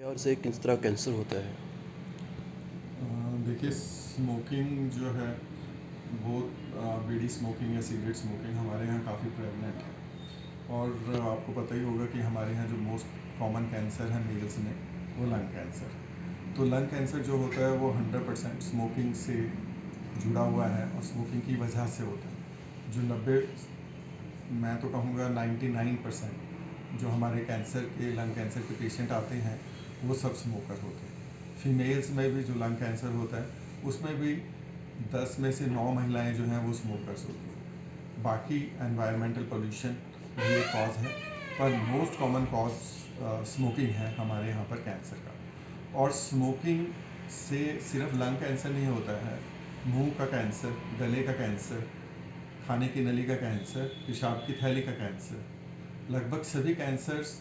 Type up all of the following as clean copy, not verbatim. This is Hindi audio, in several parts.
और से किस तरह कैंसर होता है? देखिए, स्मोकिंग जो है वो बीड़ी स्मोकिंग या सिगरेट स्मोकिंग हमारे यहाँ काफ़ी प्रेवलेंट है। और आपको पता ही होगा कि हमारे यहाँ जो मोस्ट कॉमन कैंसर है मेल्स में, वो लंग कैंसर। तो लंग कैंसर जो होता है वो 100% स्मोकिंग से जुड़ा हुआ है और स्मोकिंग की वजह से होता है। जो 90, मैं तो कहूँगा 99% जो हमारे कैंसर के लंग कैंसर के पेशेंट आते हैं वो सब स्मोकर होते हैं। फीमेल्स में भी जो लंग कैंसर होता है उसमें भी 10 में से 9 महिलाएं जो हैं वो स्मोकर्स होती हैं। बाकी एनवायरमेंटल पोल्यूशन ये कॉज है, पर मोस्ट कॉमन कॉज स्मोकिंग है हमारे यहाँ पर कैंसर का। और स्मोकिंग से सिर्फ लंग कैंसर नहीं होता है, मुंह का कैंसर, गले का कैंसर, खाने की नली का कैंसर, पेशाब की थैली का कैंसर, लगभग सभी कैंसर्स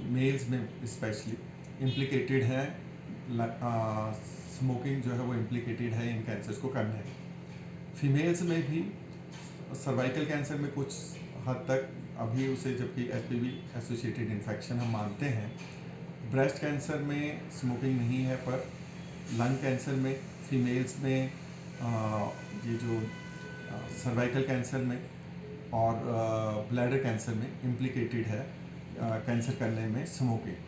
मेल्स में स्पेशली इम्प्लिकेटेड हैं। स्मोकिंग जो है वो इम्प्लिकेटेड है इन कैंसर्स को करने में। फीमेल्स में भी सर्वाइकल कैंसर में कुछ हद तक अभी उसे, जबकि एचपीवी एसोसिएटेड इन्फेक्शन हम मानते हैं। ब्रेस्ट कैंसर में स्मोकिंग नहीं है, पर लंग कैंसर में, फीमेल्स में, ये जो सर्वाइकल कैंसर में और ब्लैडर कैंसर में इम्प्लिकेटेड है कैंसर करने में स्मोकिंग।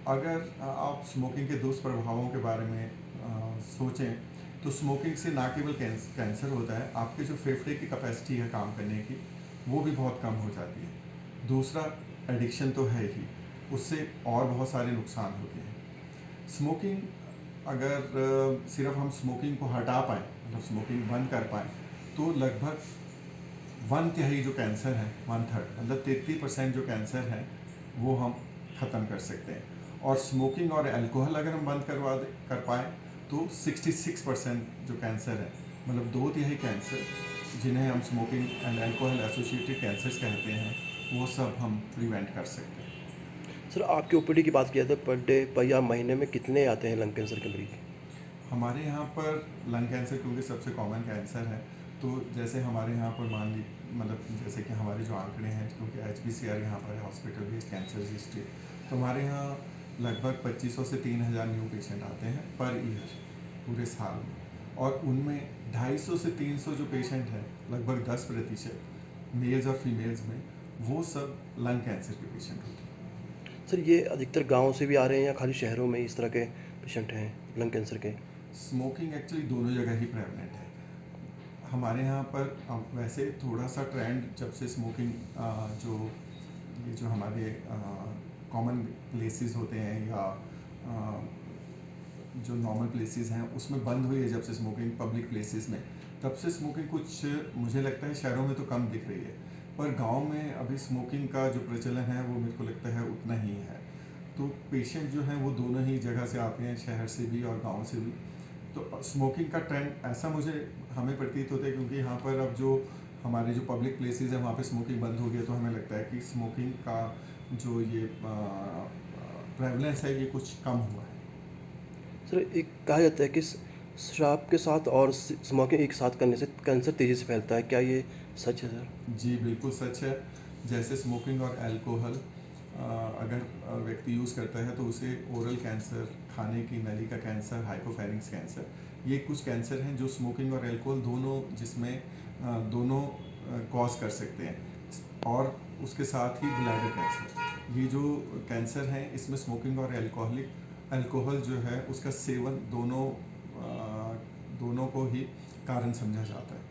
अगर आप स्मोकिंग के दुष्प्रभावों के बारे में सोचें तो स्मोकिंग से ना केवल कैंसर होता है, आपके जो फेफड़े की कैपेसिटी है काम करने की वो भी बहुत कम हो जाती है। दूसरा, एडिक्शन तो है ही, उससे और बहुत सारे नुकसान होते हैं। स्मोकिंग, अगर सिर्फ हम स्मोकिंग को हटा पाएँ, मतलब स्मोकिंग बंद कर पाएँ, तो लगभग 1/3 जो कैंसर है, 1/3 मतलब 33% जो कैंसर है वो हम ख़त्म कर सकते हैं। और स्मोकिंग और अल्कोहल अगर हम बंद कर पाएँ तो 66% जो कैंसर है, मतलब 2/3 कैंसर जिन्हें हम smoking and alcohol associated cancers कहते हैं, वो सब हम प्रिवेंट कर सकते हैं। सर, आपके ओपीडी की बात किया था, पर डे पर या महीने में कितने आते हैं लंग कैंसर के मरीज? हमारे यहाँ पर लंग कैंसर क्योंकि सबसे कॉमन कैंसर है, तो जैसे हमारे यहाँ पर मान ली, मतलब जैसे कि हमारे जो आंकड़े हैं, क्योंकि HBCR यहाँ पर है, हॉस्पिटल बेस्ड कैंसर रजिस्ट्री, तो हमारे यहाँ लगभग 2500 से 3000 न्यू पेशेंट आते हैं पर ईयर, पूरे साल में। और उनमें 250 से 300 जो पेशेंट हैं, लगभग 10% मेल्स और फीमेल्स में, वो सब लंग कैंसर के पेशेंट होते हैं। सर, ये अधिकतर गाँव से भी आ रहे हैं या खाली शहरों में इस तरह के पेशेंट हैं लंग कैंसर के? स्मोकिंग एक्चुअली दोनों जगह ही प्रेवलेंट है हमारे यहाँ पर। वैसे थोड़ा सा ट्रेंड जब से स्मोकिंग, जो ये जो हमारे कॉमन प्लेसेस होते हैं या जो नॉर्मल प्लेसेस हैं उसमें बंद हुई है, जब से स्मोकिंग पब्लिक प्लेसेस में, तब से स्मोकिंग कुछ, मुझे लगता है शहरों में तो कम दिख रही है, पर गांव में अभी स्मोकिंग का जो प्रचलन है वो मेरे को लगता है उतना ही है। तो पेशेंट जो हैं वो दोनों ही जगह से आते हैं, शहर से भी और गांव से भी। तो स्मोकिंग का ट्रेंड ऐसा हमें प्रतीत होता है, क्योंकि यहाँ पर अब जो हमारे जो पब्लिक प्लेसेस हैं वहाँ पे स्मोकिंग बंद हो गया, तो हमें लगता है कि स्मोकिंग का जो ये प्रेवलेंस है ये कुछ कम हुआ है। सर, एक कहा जाता है कि शराब के साथ और स्मोकिंग एक साथ करने से कैंसर तेज़ी से फैलता है, क्या ये सच है सर? जी बिल्कुल सच है। जैसे स्मोकिंग और अल्कोहल अगर व्यक्ति यूज़ करता है तो उसे ओरल कैंसर, खाने की नली का कैंसर, हाइपोफेरिंक्स कैंसर, ये कुछ कैंसर हैं जो स्मोकिंग और अल्कोहल दोनों, जिसमें दोनों कॉज कर सकते हैं। और उसके साथ ही ब्लैडर कैंसर, ये जो कैंसर हैं इसमें स्मोकिंग और अल्कोहल जो है उसका सेवन दोनों को ही कारण समझा जाता है।